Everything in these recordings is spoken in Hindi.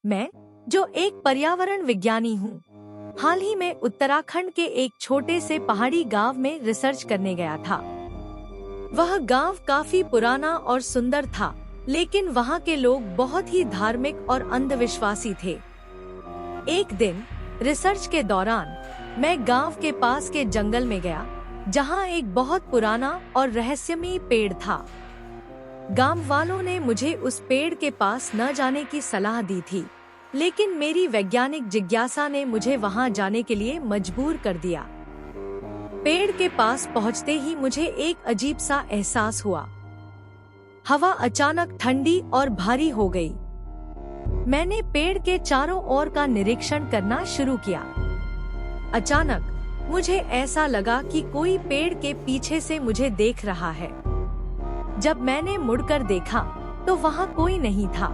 मैं, जो एक पर्यावरण विज्ञानी हूँ, हाल ही में उत्तराखंड के एक छोटे से पहाड़ी गांव में रिसर्च करने गया था। वह गांव काफी पुराना और सुंदर था, लेकिन वहाँ के लोग बहुत ही धार्मिक और अंधविश्वासी थे। एक दिन रिसर्च के दौरान मैं गांव के पास के जंगल में गया, जहाँ एक बहुत पुराना और रहस्यमयी पेड़ था। गांव वालों ने मुझे उस पेड़ के पास न जाने की सलाह दी थी, लेकिन मेरी वैज्ञानिक जिज्ञासा ने मुझे वहां जाने के लिए मजबूर कर दिया। पेड़ के पास पहुंचते ही मुझे एक अजीब सा एहसास हुआ। हवा अचानक ठंडी और भारी हो गई। मैंने पेड़ के चारों ओर का निरीक्षण करना शुरू किया। अचानक मुझे ऐसा लगा कि कोई पेड़ के पीछे से मुझे देख रहा है। जब मैंने मुड़कर देखा तो वहाँ कोई नहीं था।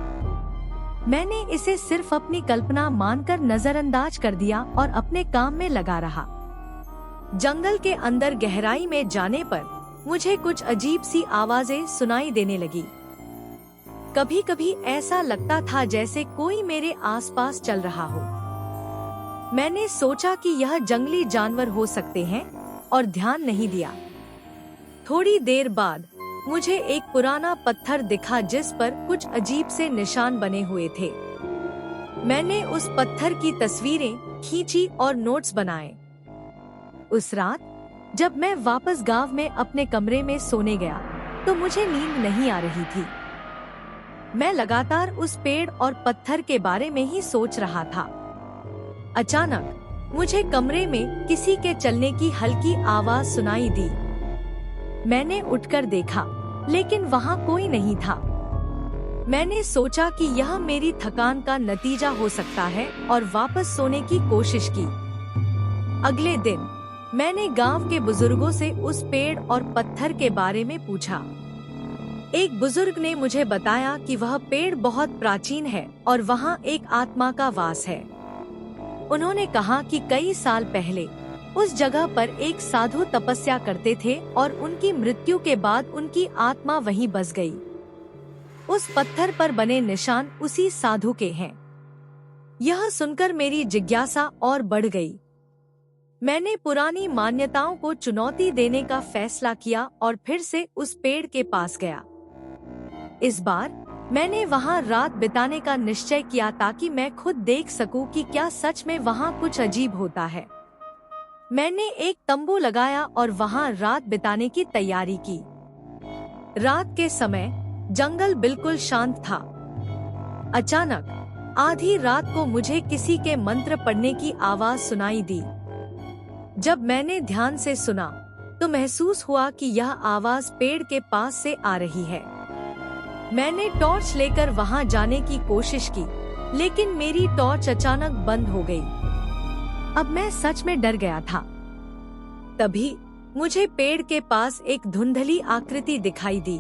मैंने इसे सिर्फ अपनी कल्पना मानकर नजरअंदाज कर दिया और अपने काम में लगा रहा। जंगल के अंदर गहराई में जाने पर मुझे कुछ अजीब सी आवाजें सुनाई देने लगी। कभी कभी ऐसा लगता था जैसे कोई मेरे आसपास चल रहा हो। मैंने सोचा कि यह जंगली जानवर हो सकते हैं और ध्यान नहीं दिया। थोड़ी देर बाद मुझे एक पुराना पत्थर दिखा जिस पर कुछ अजीब से निशान बने हुए थे। मैंने उस पत्थर की तस्वीरें खींची और नोट्स बनाए। उस रात जब मैं वापस गांव में अपने कमरे में सोने गया तो मुझे नींद नहीं आ रही थी। मैं लगातार उस पेड़ और पत्थर के बारे में ही सोच रहा था। अचानक मुझे कमरे में किसी के चलने की हल्की आवाज सुनाई दी। मैंने उठकर देखा, लेकिन वहाँ कोई नहीं था। मैंने सोचा कि यह मेरी थकान का नतीजा हो सकता है और वापस सोने की कोशिश की। अगले दिन मैंने गांव के बुजुर्गों से उस पेड़ और पत्थर के बारे में पूछा। एक बुजुर्ग ने मुझे बताया कि वह पेड़ बहुत प्राचीन है और वहाँ एक आत्मा का वास है। उन्होंने कहा कि कई साल पहले उस जगह पर एक साधु तपस्या करते थे और उनकी मृत्यु के बाद उनकी आत्मा वहीं बस गई। उस पत्थर पर बने निशान उसी साधु के हैं। यह सुनकर मेरी जिज्ञासा और बढ़ गई। मैंने पुरानी मान्यताओं को चुनौती देने का फैसला किया और फिर से उस पेड़ के पास गया। इस बार मैंने वहां रात बिताने का निश्चय किया ताकि मैं खुद देख सकूं कि क्या सच में वहां कुछ अजीब होता है। मैंने एक तंबू लगाया और वहां रात बिताने की तैयारी की। रात के समय जंगल बिल्कुल शांत था। अचानक आधी रात को मुझे किसी के मंत्र पढ़ने की आवाज सुनाई दी। जब मैंने ध्यान से सुना तो महसूस हुआ कि यह आवाज पेड़ के पास से आ रही है। मैंने टॉर्च लेकर वहां जाने की कोशिश की, लेकिन मेरी टॉर्च अचानक बंद हो गई। अब मैं सच में डर गया था। तभी मुझे पेड़ के पास एक धुंधली आकृति दिखाई दी।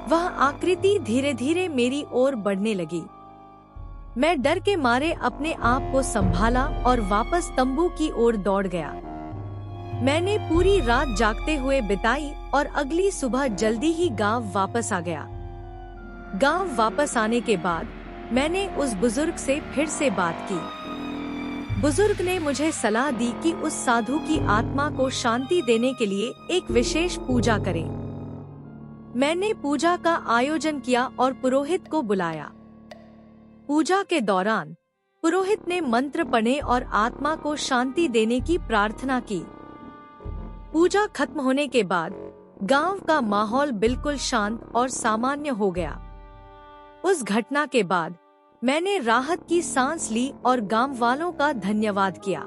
वह आकृति धीरे धीरे मेरी ओर बढ़ने लगी। मैं डर के मारे अपने आप को संभाला और वापस तंबू की ओर दौड़ गया। मैंने पूरी रात जागते हुए बिताई और अगली सुबह जल्दी ही गांव वापस आ गया। गांव वापस आने के बाद मैंने उस बुजुर्ग से फिर से बात की। बुजुर्ग ने मुझे सलाह दी कि उस साधु की आत्मा को शांति देने के लिए एक विशेष पूजा करें। मैंने पूजा का आयोजन किया और पुरोहित को बुलाया। पूजा के दौरान पुरोहित ने मंत्र पढ़े और आत्मा को शांति देने की प्रार्थना की। पूजा खत्म होने के बाद गांव का माहौल बिल्कुल शांत और सामान्य हो गया। उस घटना के बाद मैंने राहत की सांस ली और गांव वालों का धन्यवाद किया।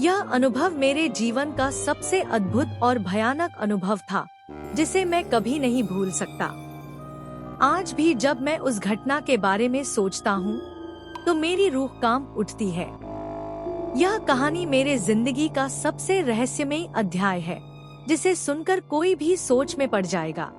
यह अनुभव मेरे जीवन का सबसे अद्भुत और भयानक अनुभव था, जिसे मैं कभी नहीं भूल सकता। आज भी जब मैं उस घटना के बारे में सोचता हूँ, तो मेरी रूह कांप उठती है। यह कहानी मेरे जिंदगी का सबसे रहस्यमयी अध्याय है, जिसे सुनकर कोई भी सोच में पड़ जाएगा।